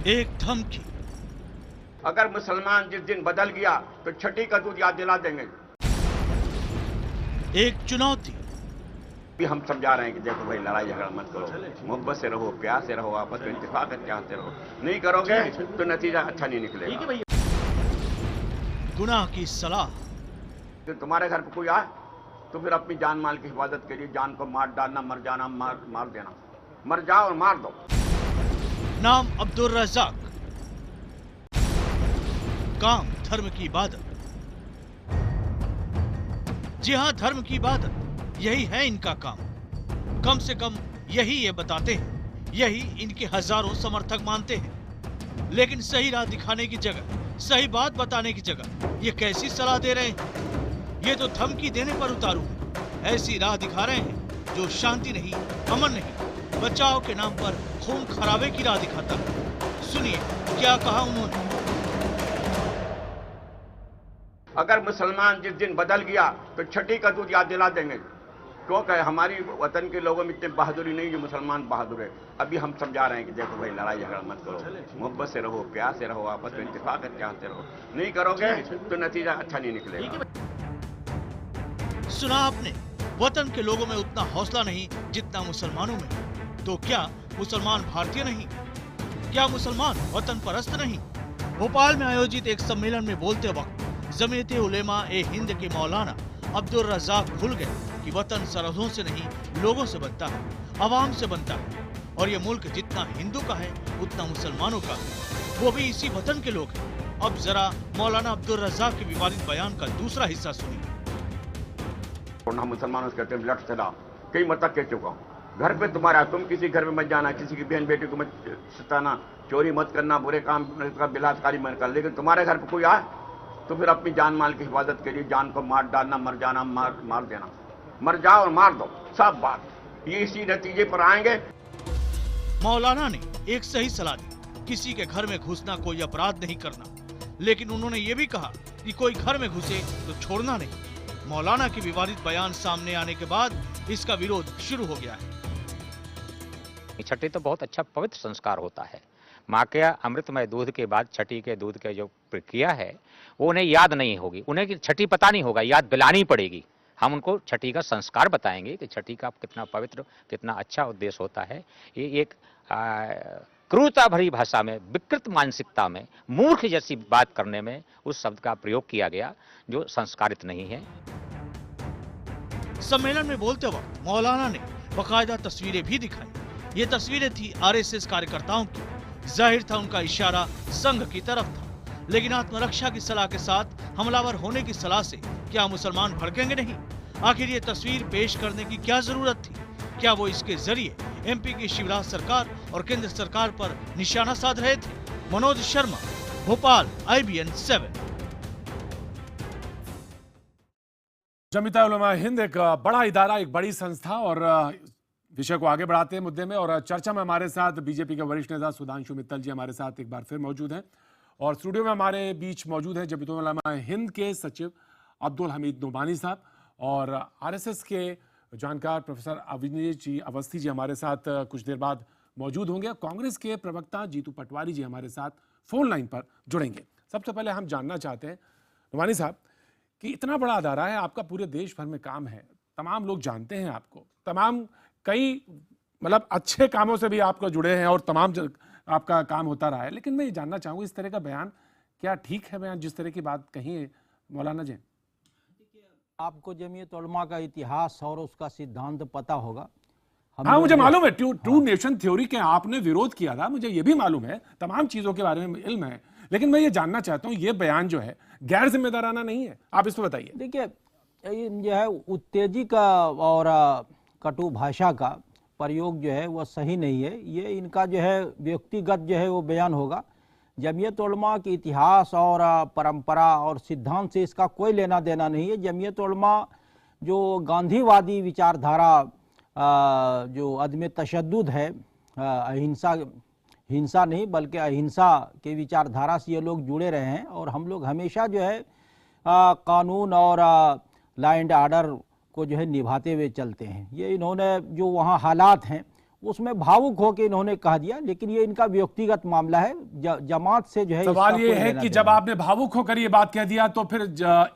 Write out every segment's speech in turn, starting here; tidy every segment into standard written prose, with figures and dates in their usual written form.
एक धमकी, अगर मुसलमान जिस दिन बदल गया तो छठी का दूध याद दिला देंगे। एक चुनौती, भी हम समझा रहे हैं कि देखो भाई, लड़ाई झगड़ा मत करो, मोहब्बत से रहो, प्यार से रहो, आपस में इत्तेफाक करके आते रहो। नहीं करोगे तो नतीजा अच्छा नहीं निकलेगा। गुनाह की सलाह, तो तुम्हारे घर पर कोई आए तो फिर अपनी जान माल की हिफाजत के लिए जान को मार डालना, मर जाना, मार देना, मर जाओ और मार दो। नाम अब्दुल रज़ाक, काम धर्म की इबादत। जी हां, धर्म की इबादत, यही है इनका काम। कम से कम यही ये बताते हैं, यही इनके हजारों समर्थक मानते हैं। लेकिन सही राह दिखाने की जगह, सही बात बताने की जगह ये कैसी सलाह दे रहे हैं? ये तो धमकी देने पर उतारू है। ऐसी राह दिखा रहे हैं जो शांति नहीं, अमन नहीं, बचाव के नाम पर खून खराबे की राह दिखाता है। सुनिए क्या कहा उन्होंने। अगर मुसलमान जिस दिन बदल गया तो छठी का दूध याद दिला देंगे। क्योंकि हमारी वतन के लोगों में इतनी बहादुरी नहीं जो मुसलमान बहादुर है। अभी हम समझा रहे हैं कि देखो भाई, लड़ाई झगड़ा मत करो, मोहब्बत से रहो, प्यार से रहो, आपस में इत्तेफाक करके आते रहो। नहीं करोगे तो नतीजा अच्छा नहीं निकलेगा। सुना आपने, वतन के लोगों में उतना हौसला नहीं जितना मुसलमानों में। तो क्या मुसलमान भारतीय नहीं? क्या मुसलमान वतन परस्त नहीं? भोपाल में आयोजित एक सम्मेलन में बोलते वक्त जमीयत उलेमा ए हिंद के मौलाना अब्दुल रज़ाक भूल गए कि वतन सरहदों से नहीं, लोगों से बनता है, आवाम से बनता है। और ये मुल्क जितना हिंदू का है उतना मुसलमानों का है, वो भी इसी वतन के लोग हैं। अब जरा मौलाना अब्दुल रज़ाक के विवादित बयान का दूसरा हिस्सा सुनिए। हम मुसलमानों से कहते हैं लट चला, कई मत कह चुका हूँ। घर पे तुम्हारा, तुम किसी घर में मत जाना, किसी की बहन बेटी को मत सताना, चोरी मत करना, बुरे काम का बलात्कारी मत कर। लेकिन तुम्हारे घर पर कोई आए तो फिर अपनी जान माल की हिफाजत के लिए जान को मार डालना, मर जाना, मार देना, मर जाओ और मार दो। सब बात ये इसी नतीजे पर आएंगे। मौलाना ने एक सही सलाह दी, किसी के घर में घुसना कोई अपराध नहीं करना। लेकिन उन्होंने ये भी कहा कि कोई घर में घुसे तो छोड़ना नहीं। मौलाना की विवादित बयान सामने आने के बाद इसका विरोध शुरू हो गया है। छठी तो बहुत अच्छा पवित्र संस्कार होता है। माँ के अमृतमय दूध के बाद छठी के दूध के जो प्रक्रिया है वो उन्हें याद नहीं होगी, उन्हें छठी पता नहीं होगा, याद दिलानी पड़ेगी। हम उनको छठी का संस्कार बताएंगे कि छठी का कितना पवित्र, कितना अच्छा उद्देश्य होता है। ये एक क्रूरता भरी भाषा में, विकृत मानसिकता में, मूर्ख जैसी बात करने में उस शब्द का प्रयोग किया गया जो संस्कारित नहीं है। सम्मेलन में बोलते वक्त मौलाना ने बाकायदा तस्वीरें भी दिखाई। ये तस्वीरें थी आरएसएस कार्यकर्ताओं की। जाहिर था उनका इशारा संघ की तरफ था। लेकिन आत्मरक्षा की सलाह के साथ हमलावर होने की सलाह से क्या मुसलमान भड़केंगे नहीं? आखिर ये तस्वीर पेश करने की क्या जरूरत थी? क्या वो इसके जरिए एमपी की शिवराज सरकार और केंद्र सरकार पर निशाना साध रहे थे? मनोज शर्मा, भोपाल, IBN 7। जमीयत उलमा हिंद एक बड़ा इदारा, एक बड़ी संस्था, और विषय को आगे बढ़ाते हैं मुद्दे में। और चर्चा में हमारे साथ बीजेपी के वरिष्ठ नेता सुधांशु मित्तल जी हमारे साथ एक बार फिर मौजूद हैं। और स्टूडियो में हमारे बीच मौजूद हैं जमीयत उलमा हिंद के सचिव अब्दुल हमीद नोमानी साहब, और आरएसएस के जानकार प्रोफेसर अविनेश जी अवस्थी जी हमारे साथ कुछ देर बाद मौजूद होंगे। कांग्रेस के प्रवक्ता जीतू पटवारी जी हमारे साथ फोन लाइन पर जुड़ेंगे। सबसे पहले हम जानना चाहते हैं नोमानी साहब कि इतना बड़ा अदारा है आपका, पूरे देश भर में काम है, तमाम लोग जानते हैं आपको, तमाम कई मतलब अच्छे कामों से भी आपको जुड़े हैं और तमाम आपका काम होता रहा है। लेकिन मैं ये जानना चाहूँगा, इस तरह का बयान क्या ठीक है? बयान जिस तरह की बात कही है मौलाना जी। आपको जमीयत उलमा का इतिहास और उसका सिद्धांत पता होगा। हाँ, मुझे मालूम है, ट्रू नेशन थ्योरी के आपने विरोध किया था, मुझे ये भी मालूम है, तमाम चीजों के बारे में इल्म है। लेकिन मैं ये जानना चाहता हूँ, ये बयान जो है गैर जिम्मेदाराना नहीं है? आप इस पर बताइए। देखिए, यह है उत्तेजिका और कटु भाषा का प्रयोग जो है वह सही नहीं है। ये इनका जो है व्यक्तिगत जो है वो बयान होगा। जमीयत उलमा के इतिहास और परंपरा और सिद्धांत से इसका कोई लेना देना नहीं है। जमीयत उलमा जो गांधीवादी विचारधारा, जो अदम तशद्दुद है, हिंसा नहीं बल्कि अहिंसा के विचारधारा से ये लोग जुड़े रहे हैं। और हम लोग हमेशा जो है कानून और लॉ एंड ऑर्डर को जो है निभाते हुए चलते हैं। ये इन्होंने जो वहाँ हालात हैं उसमें भावुक होकर इन्होंने कह दिया, लेकिन ये इनका व्यक्तिगत मामला है। जमात से जो है सवाल इसका ये कोई है लेना कि देना जब नहीं। आपने भावुक होकर ये बात कह दिया तो फिर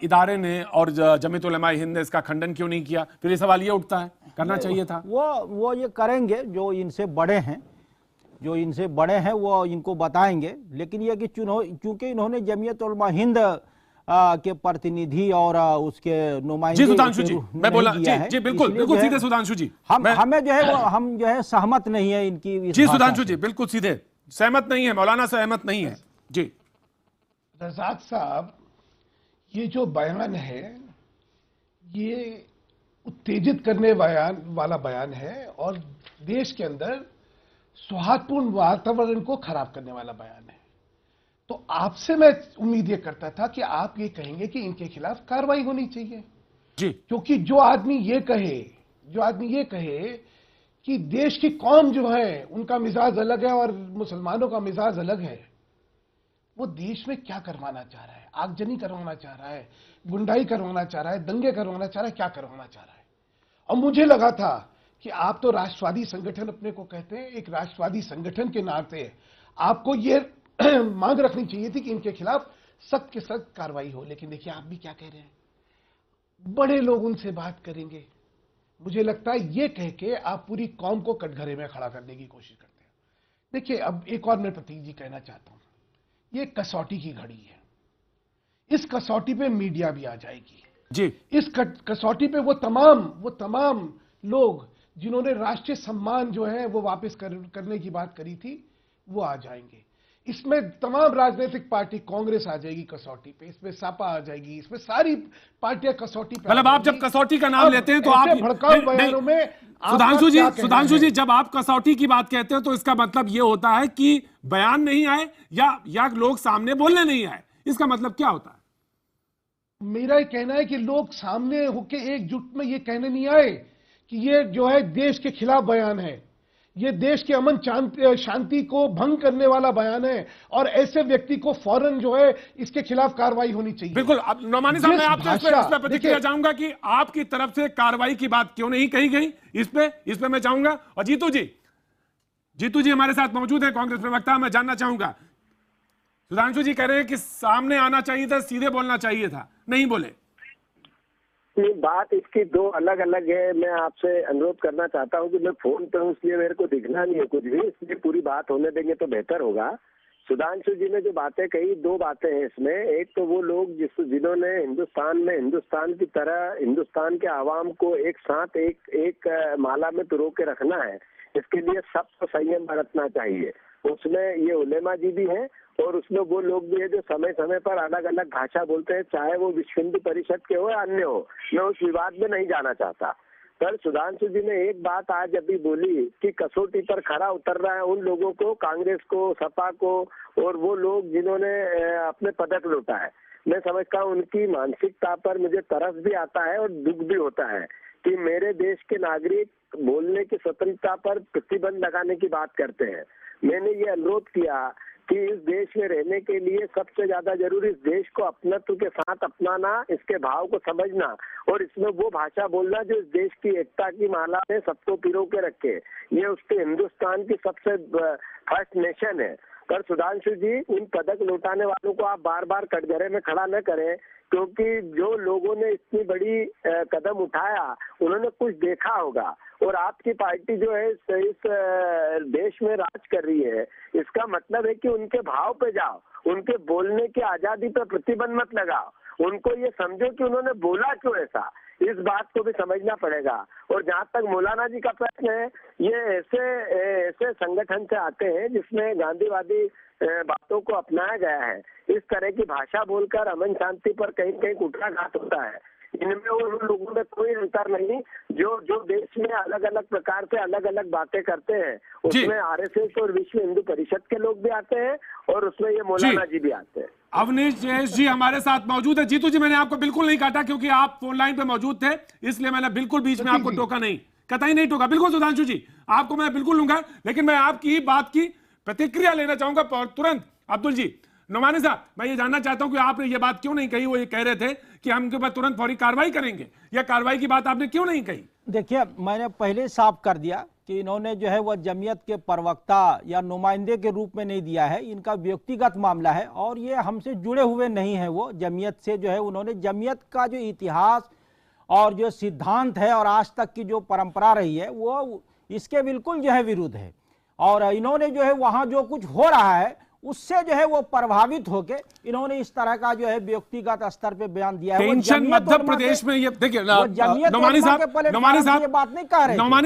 इदारे ने और जमीयत उलमा हिंद ने इसका खंडन क्यों नहीं किया? फिर ये सवाल ये उठता है, करना चाहिए था। वो ये करेंगे, जो इनसे बड़े हैं, वो इनको बताएंगे। लेकिन ये कि चूंकि इन्होंने जमीयत उलमा हिंद के प्रतिनिधि और उसके नुमाइंदे जी सुधांशु जी, मैं बोला जी बिल्कुल इसलिए बिल्कुल जो है सीधे सुधांशु जी, हमें जो है हम जो है सहमत नहीं है इनकी इस जी भाषा सुधांशु से। जी बिल्कुल सीधे सहमत नहीं है, मौलाना सहमत नहीं है जी। रज़ाक साहब, ये जो बयान है ये उत्तेजित करने वाला बयान है और देश के अंदर सौहार्दपूर्ण वातावरण को खराब करने वाला बयान है। तो आपसे मैं उम्मीद ये करता था कि आप ये कहेंगे कि इनके खिलाफ कार्रवाई होनी चाहिए जी, क्योंकि जो आदमी ये कहे कि देश की कौम जो है उनका मिजाज अलग है और मुसलमानों का मिजाज अलग है, वो देश में क्या करवाना चाह रहा है? आगजनी करवाना चाह रहा है, गुंडाई करवाना चाह रहा है, दंगे करवाना चाह रहा है, क्या करवाना चाह रहा है? और मुझे लगा था कि आप तो राष्ट्रवादी संगठन अपने को कहते हैं, एक राष्ट्रवादी संगठन के नाते आपको ये मांग रखनी चाहिए थी कि इनके खिलाफ सख्त के सख्त कार्रवाई हो। लेकिन देखिए आप भी क्या कह रहे हैं, बड़े लोग उनसे बात करेंगे। मुझे लगता है ये कह के आप पूरी कौम को कटघरे में खड़ा करने की कोशिश करते हैं। देखिए अब एक और मैं प्रतीक जी कहना चाहता हूं, ये कसौटी की घड़ी है, इस कसौटी पे मीडिया भी आ जाएगी जी, इस कसौटी पे वो तमाम लोग जिन्होंने राष्ट्रीय सम्मान जो है वो वापस करने की बात करी थी, वो आ जाएंगे। इसमें तमाम राजनीतिक पार्टी, कांग्रेस आ जाएगी कसौटी पे, इसमें सापा आ जाएगी, इसमें सारी पार्टियां कसौटी पे। मतलब आप जब कसौटी का नाम लेते हैं तो आप भड़काऊ बयानों में सुधांशु जी जब आप कसौटी की बात कहते हैं तो इसका मतलब ये होता है कि बयान नहीं आए या लोग सामने बोलने नहीं आए, इसका मतलब क्या होता है? मेरा ये कहना है कि लोग सामने होके एकजुट में ये कहने नहीं आए कि ये जो है देश के खिलाफ बयान है, ये देश के अमन शांति को भंग करने वाला बयान है और ऐसे व्यक्ति को फौरन जो है इसके खिलाफ कार्रवाई होनी चाहिए। बिल्कुल। अब नौमानी साहब मैं आपसे इस पे प्रतिक्रिया चाहूंगा कि आपकी तरफ से कार्रवाई की बात क्यों नहीं कही गई, इस पे मैं चाहूंगा। और जीतू जी हमारे साथ मौजूद है, कांग्रेस प्रवक्ता। मैं जानना चाहूंगा, सुधांशु जी कह रहे हैं कि सामने आना चाहिए था, सीधे बोलना चाहिए था, नहीं बोले। नहीं, बात इसकी दो अलग अलग है। मैं आपसे अनुरोध करना चाहता हूं कि मैं फोन पे हूं इसलिए मेरे को दिखना नहीं है कुछ भी, इसलिए पूरी बात होने देंगे तो बेहतर होगा। सुधांशु जी ने जो बातें कही, दो बातें हैं इसमें। एक तो वो लोग जिन्होंने हिंदुस्तान की तरह हिंदुस्तान के आवाम को एक साथ एक माला में पिरो के रखना है, इसके लिए सबको संयम बरतना चाहिए। उसमें ये उलेमा जी भी हैं और उसमें वो लोग भी है जो समय समय पर अलग अलग भाषा बोलते हैं, चाहे वो विश्व हिंदू परिषद के हो या अन्य हो। मैं उस विवाद में नहीं जाना चाहता। पर सुधांशु जी ने एक बात आज अभी बोली कि कसौटी पर खरा उतर रहा है उन लोगों को, कांग्रेस को, सपा को और वो लोग जिन्होंने अपने पदक लूटा है। मैं समझता हूँ उनकी मानसिकता पर मुझे तरस भी आता है और दुख भी होता है कि मेरे देश के नागरिक बोलने की स्वतंत्रता पर प्रतिबंध लगाने की बात करते हैं। मैंने ये अनुरोध किया कि इस देश में रहने के लिए सबसे ज्यादा जरूरी इस देश को अपनत्व के साथ अपनाना, इसके भाव को समझना और इसमें वो भाषा बोलना जो इस देश की एकता की माला में सबको पिरो के रखे। ये उसके हिंदुस्तान की सबसे फर्स्ट नेशन है। पर सुधांशु जी, उन पदक लौटाने वालों को आप बार बार कटघरे में खड़ा न करें, क्योंकि जो लोगों ने इतनी बड़ी कदम उठाया उन्होंने कुछ देखा होगा। और आपकी पार्टी जो है इस देश में राज कर रही है, इसका मतलब है कि उनके भाव पे जाओ, उनके बोलने की आजादी पर प्रतिबंध मत लगाओ, उनको ये समझो कि उन्होंने बोला क्यों ऐसा, इस बात को भी समझना पड़ेगा। और जहाँ तक मौलाना जी का प्रश्न है, ये ऐसे संगठन से आते हैं जिसमें गांधीवादी बातों को अपनाया गया है। इस तरह की भाषा बोलकर अमन शांति पर कहीं कहीं कुठाराघात होता है। इनमें और उन लोगों में कोई अंतर नहीं जो देश में अलग अलग प्रकार से अलग अलग बातें करते हैं। उसमें आरएसएस और विश्व हिंदू परिषद के लोग भी आते हैं और उसमें ये मौलाना जी भी आते हैं। अवनीश जयेश जी हमारे साथ मौजूद है। जीतू जी, मैंने आपको बिल्कुल नहीं काटा क्योंकि आप फोन लाइन पे मौजूद थे, इसलिए मैंने बिल्कुल बीच में आपको टोका नहीं, कतई नहीं टोका। बिल्कुल सुधांशु जी, आपको मैं बिल्कुल लूंगा, लेकिन मैं आपकी बात की प्रतिक्रिया लेना चाहूंगा तुरंत। अब्दुल जी, नौमानी साहब, मैं ये जानना चाहता हूं कि आपने ये बात क्यों नहीं कही। वो ये कह रहे थे कि हम उनके ऊपर तुरंत फौरी कार्रवाई करेंगे, या कार्रवाई की बात आपने क्यों नहीं कही? देखिए, मैंने पहले साफ कर दिया कि इन्होंने जो है वह जमीयत के प्रवक्ता या नुमाइंदे के रूप में नहीं दिया है, इनका व्यक्तिगत मामला है और ये हमसे जुड़े हुए नहीं है। वो जमीयत से जो है उन्होंने जमीयत का जो इतिहास और जो सिद्धांत है और आज तक की जो परंपरा रही है वो इसके बिल्कुल जो है विरुद्ध है। और इन्होंने जो है वहाँ जो कुछ हो रहा है उससे जो है वो प्रभावित होके इन्होंने इस तरह का जो है व्यक्तिगत स्तर पे बयान दिया है। टेंशन मध्य प्रदेश में, ये देखिए नौमानी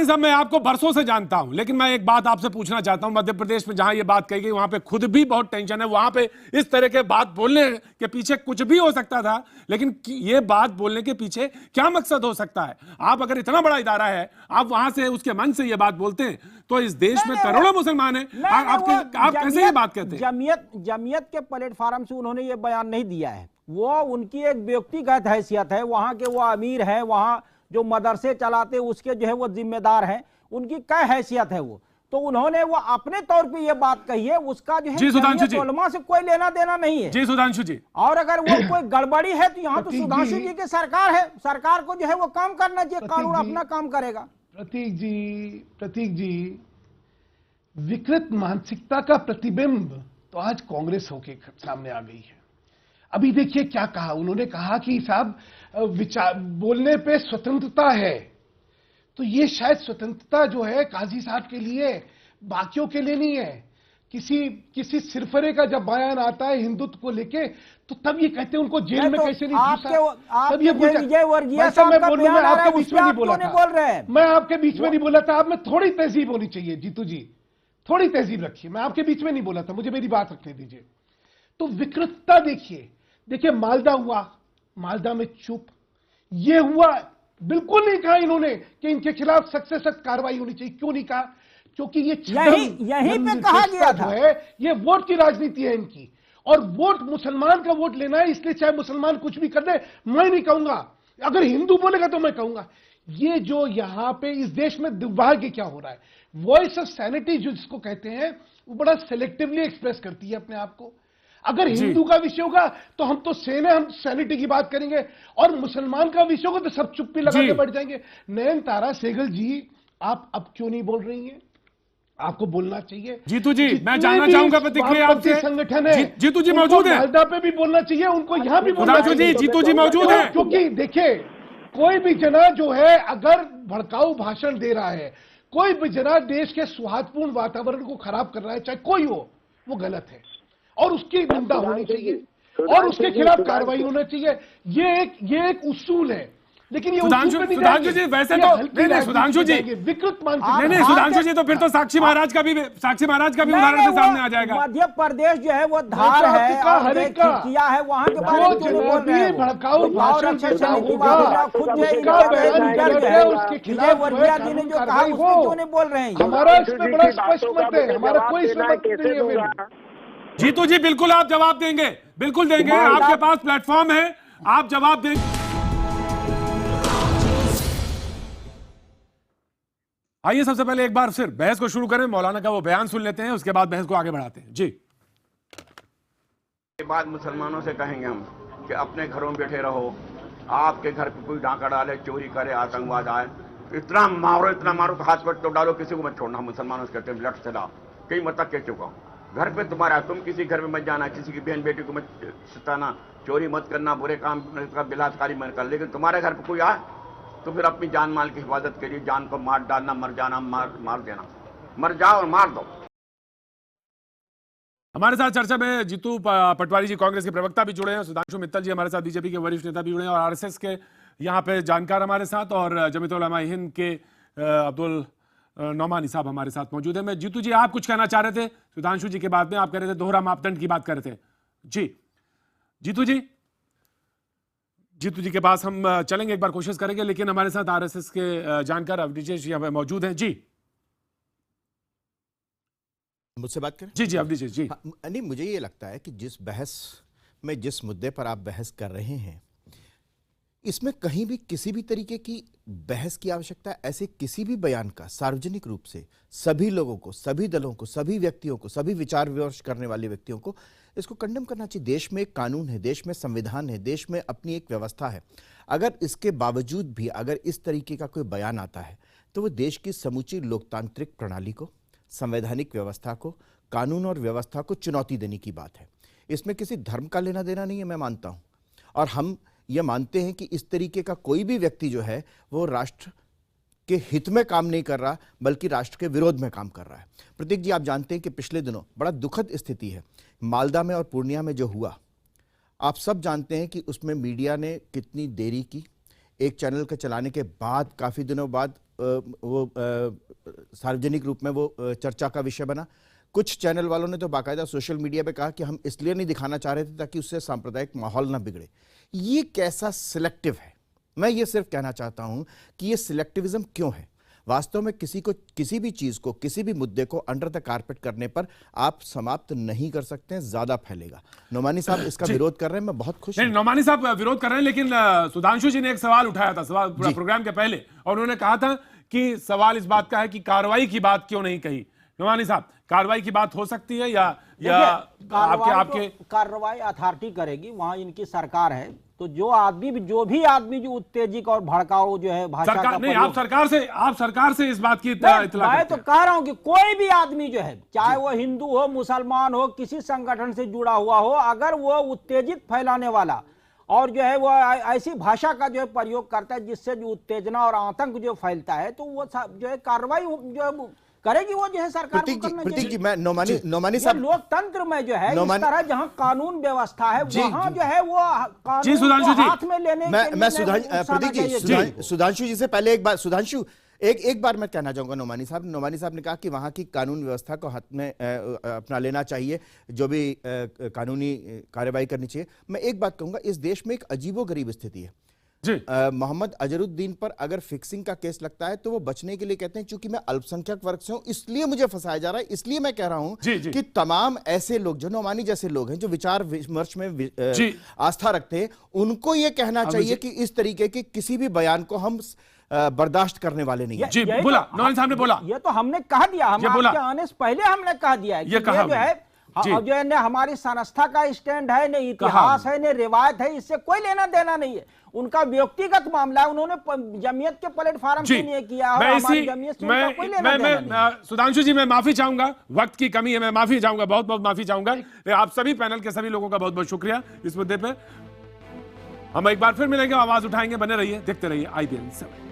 साहब मैं आपको बरसों से जानता हूं, लेकिन मैं एक बात आपसे पूछना चाहता हूं। मध्य प्रदेश में जहां ये बात कही गई वहां पे खुद भी बहुत टेंशन है, वहां पे इस तरह के बात बोलने के पीछे कुछ भी हो सकता था, लेकिन ये बात बोलने के पीछे क्या मकसद हो सकता है? आप अगर इतना बड़ा इदारा है, आप वहां से उसके मन से ये बात बोलते हैं, तो इस देश में करोड़ों मुसलमान हैं, आप कैसे ये बात कहते हैं? जमीयत के प्लेटफार्म से उन्होंने ये बयान नहीं दिया है, वो उनकी एक व्यक्तिगत हैसियत है। वहां के वो अमीर हैं, वहां जो मदरसे चलाते उसके जो है वो जिम्मेदार हैं, उनकी क्या हैसियत है वो, तो उन्होंने वो अपने तौर पे ये बात कही है, उसका जो है जमीयत उलमा से कोई लेना देना नहीं है। जी सुधांशु जी, और अगर वो कोई गड़बड़ी है तो यहाँ तो सुधांशु जी की सरकार है, सरकार को जो है वो काम करना चाहिए, कानून अपना काम करेगा। प्रतीक जी, विकृत मानसिकता का प्रतिबिंब तो आज कांग्रेस होके सामने आ गई है। अभी देखिए क्या कहा उन्होंने, कहा कि साहब विचार बोलने पे स्वतंत्रता है, तो ये शायद स्वतंत्रता जो है काजी साहब के लिए, बाकियों के लिए नहीं है। किसी सिरफरे का जब बयान आता है हिंदुत्व को लेके, तो तब ये कहते हैं उनको जेल में कैसे नहीं घुसा, तब ये मैं आपके बीच में नहीं बोला था, मैं आपके बीच में नहीं बोला था। आप में थोड़ी तहजीब होनी चाहिए जीतू जी, थोड़ी तहजीब रखिए, मैं आपके बीच में नहीं बोला था, मुझे मेरी बात रखने दीजिए। तो विकृतता देखिए मालदा हुआ, मालदा में चुप, ये हुआ, बिल्कुल नहीं कहा इन्होंने कि इनके खिलाफ सख्त से सख्त कार्रवाई होनी चाहिए। क्यों नहीं कहा? क्योंकि ये यहीं पे कहा गया था, ये वोट की राजनीति है इनकी, और वोट मुसलमान का वोट लेना है, इसलिए चाहे मुसलमान कुछ भी कर दे मैं नहीं कहूंगा, अगर हिंदू बोलेगा तो मैं कहूंगा। ये जो यहां पे इस देश में दुर्भाग्य क्या हो रहा है, वॉइस ऑफ सैनिटी जो जिसको कहते हैं, वो बड़ा सेलेक्टिवली एक्सप्रेस करती है अपने आप को। अगर हिंदू का विषय होगा तो हम तो हम सैनिटी की बात करेंगे, और मुसलमान का विषय होगा तो सब चुप्पी लगा के बैठ जाएंगे। नयन तारा सहगल जी, आप अब क्यों नहीं बोल रही हैं? आपको बोलना चाहिए। जीतू जी, मैं जानना चाहूंगा प्रतिक्रिया आपसे। संगठन है, जीतू जी मौजूद है, मालदा पे भी बोलना चाहिए, उनको यहां भी बोलना चाहिए। जीतू जी मौजूद है, क्योंकि देखिए कोई भी जना जो है अगर भड़काऊ भाषण दे रहा है, कोई भी जना देश के सौहार्दपूर्ण वातावरण को खराब कर रहा है, चाहे कोई हो, वो गलत है और उसकी निंदा होनी चाहिए और उसके खिलाफ कार्रवाई होना चाहिए। ये एक उसूल है, लेकिन ये सुधांशु जी वैसे तो नहीं सुधांशु जी विकृत नहीं सुधांशु जी, तो फिर तो साक्षी महाराज का भी उदाहरण से सामने आ जाएगा। मध्य प्रदेश जो है वो धार है, किया है, वहां के बारे में क्यों नहीं बोल रहे हैं? भड़काऊ भाषण वर्गिया जी ने जो कहा उसको क्यों नहीं बोल रहे हैं? हमारा इसमें बड़ा स्पष्ट मत है, हमारा कोई इसमें मत नहीं है। जीतू जी बिल्कुल आप जवाब देंगे, बिल्कुल देंगे, आपके पास प्लेटफॉर्म है, आप जवाब देंगे। आइए सबसे पहले एक बार फिर बहस को शुरू करें, मौलाना का वो बयान सुन लेते हैं, उसके बाद बहस को आगे बढ़ाते हैं। जी, के बाद मुसलमानों से कहेंगे हम कि अपने घरों में बैठे रहो, आपके घर पे कोई डाका डाले, चोरी करे, आतंकवाद आए, इतना मारो तो हाथ पर तो डालो, किसी को मत छोड़ना। मुसलमानों से कहते हैं लट चला, कई मत कह चुका हूं। घर पे तुम्हारा, तुम किसी घर में मत जाना, किसी की बहन बेटी को मत सताना, चोरी मत करना, बुरे काम का बलात्कारी मत कर। लेकिन तुम्हारे घर पे कोई आए तो फिर अपनी जान माल की हिफाजत के लिए जान को मार डालना, मर जाना, मार देना, मर जाओ और मार दो। हमारे साथ चर्चा में जीतू पटवारी जी कांग्रेस के प्रवक्ता भी जुड़े हैं, सुधांशु मित्तल जी हमारे साथ बीजेपी के वरिष्ठ नेता भी जुड़े हैं, और आरएसएस के यहाँ पे जानकार हमारे साथ, और जमीयत उलमा हिंद के अब्दुल नौमानी साहब हमारे साथ मौजूद है। मैं जीतू जी, आप कुछ कहना चाह रहे थे सुधांशु जी के बाद में, आप कह रहे थे दोहरा मापदंड की बात कर रहे थे। जी जीतू जी के पास हम चलेंगे, एक बार कोशिश करेंगे, लेकिन हमारे साथ आरएसएस के जानकार अवधेश जी हमें मौजूद हैं। जी, मुझसे बात करें? जी अवधेश जी। नहीं, मुझे ये लगता है कि जिस बहस में, जिस मुद्दे पर आप बहस कर रहे हैं, इसमें कहीं भी किसी भी तरीके की बहस की आवश्यकता है। ऐसे किसी भी बयान का सार्वजनिक रूप से सभी लोगों को, सभी दलों को, सभी व्यक्तियों को, सभी विचार विमर्श करने वाले व्यक्तियों को इसको कंडेम करना चाहिए। देश में एक कानून है, देश में संविधान है, देश में अपनी एक व्यवस्था है। अगर इसके बावजूद भी अगर इस तरीके का कोई बयान आता है तो वो देश की समूची लोकतांत्रिक प्रणाली को, संवैधानिक व्यवस्था को, कानून और व्यवस्था को चुनौती देने की बात है। इसमें किसी धर्म का लेना देना नहीं है, मैं मानता हूं। और हम ये मानते हैं कि इस तरीके का कोई भी व्यक्ति जो है वो राष्ट्र के हित में काम नहीं कर रहा, बल्कि राष्ट्र के विरोध में काम कर रहा है। प्रतीक जी, आप जानते हैं कि पिछले दिनों बड़ा दुखद स्थिति है मालदा में और पूर्णिया में जो हुआ। आप सब जानते हैं कि उसमें मीडिया ने कितनी देरी की। एक चैनल के चलाने के बाद काफ़ी दिनों बाद वो सार्वजनिक रूप में वो चर्चा का विषय बना। कुछ चैनल वालों ने तो बाकायदा सोशल मीडिया पे कहा कि हम इसलिए नहीं दिखाना चाह रहे थे ताकि उससे सांप्रदायिक माहौल ना बिगड़े। ये कैसा सिलेक्टिव है? मैं ये सिर्फ कहना चाहता हूं कि ये सिलेक्टिविज्म क्यों है। वास्तव में किसी को, किसी भी चीज को, किसी भी मुद्दे को अंडर द कारपेट करने पर आप समाप्त नहीं कर सकते हैं, ज्यादा फैलेगा। नोमानी साहब इसका विरोध कर रहे हैं, मैं बहुत खुश हूं। नोमानी साहब विरोध कर रहे हैं, लेकिन सुधांशु जी ने एक सवाल उठाया था प्रोग्राम के पहले, और उन्होंने कहा था कि सवाल इस बात का है कि कार्रवाई की बात क्यों नहीं कही। नोमानी साहब, कार्रवाई की बात हो सकती है या आपके कार्रवाई अथॉरिटी करेगी, वहां इनकी सरकार है। तो जो भी आदमी जो उत्तेजक और भड़काऊ जो है भाषा का नहीं, आप सरकार से इस बात की इत्तला मैं तो कह रहा हूं कि कोई भी आदमी जो है, चाहे वो हिंदू हो, मुसलमान हो, किसी संगठन से जुड़ा हुआ हो, अगर वो उत्तेजित फैलाने वाला और जो है वो ऐसी भाषा का जो है प्रयोग करता है जिससे जो उत्तेजना और आतंक जो फैलता है, तो वो जो है कार्रवाई जो है करेगी, वो जो है सरकार को करना चाहिए। प्रतीक जी, मैं नोमानी साहब, लोकतंत्र में जो है इस तरह जहां कानून व्यवस्था है वहां जो है वो कानून को हाथ में लेने मैं सुधांशु जी से पहले एक बार, सुधांशु एक बार मैं कहना चाहूंगा। नोमानी साहब ने कहा कि वहां की कानून व्यवस्था को हाथ में अपना लेना चाहिए, जो भी कानूनी कार्रवाई करनी चाहिए। मैं एक बात कहूंगा, इस देश में एक अजीबोगरीब स्थिति है। मोहम्मद अजहरुद्दीन पर अगर फिक्सिंग का केस लगता है तो वो बचने के लिए कहते हैं चूंकि मैं अल्पसंख्यक वर्ग से हूं इसलिए मुझे फंसाया जा रहा है। इसलिए मैं कह रहा हूं कि तमाम ऐसे लोग जो नोमानी जैसे लोग हैं, जो विचार विमर्श में आस्था रखते हैं, उनको ये कहना चाहिए कि इस तरीके के किसी भी बयान को हम बर्दाश्त करने वाले नहीं है। जी बोला, नोमानी साहब ने बोला, ये तो हमने कह दिया, हम आपके आने से पहले हमने कह दिया है कि ये जो है जो है न हमारी संस्था का स्टैंड है, न इतिहास है, न रिवायत है, इससे कोई लेना देना नहीं है। उनका व्यक्तिगत मामला है, उन्होंने जमीयत के प्लेटफॉर्म से नहीं किया और हमारी जमीयत से उनका कोई लेना देना नहीं। सुधांशु जी, मैं माफी चाहूंगा, वक्त की कमी है, मैं माफी चाहूंगा, बहुत बहुत माफी चाहूंगा। आप सभी पैनल के सभी लोगों का बहुत बहुत शुक्रिया इस मुद्दे पर। हम एक बार फिर मिलेंगे, आवाज उठाएंगे। बने रहिए, देखते रहिए IBN 7।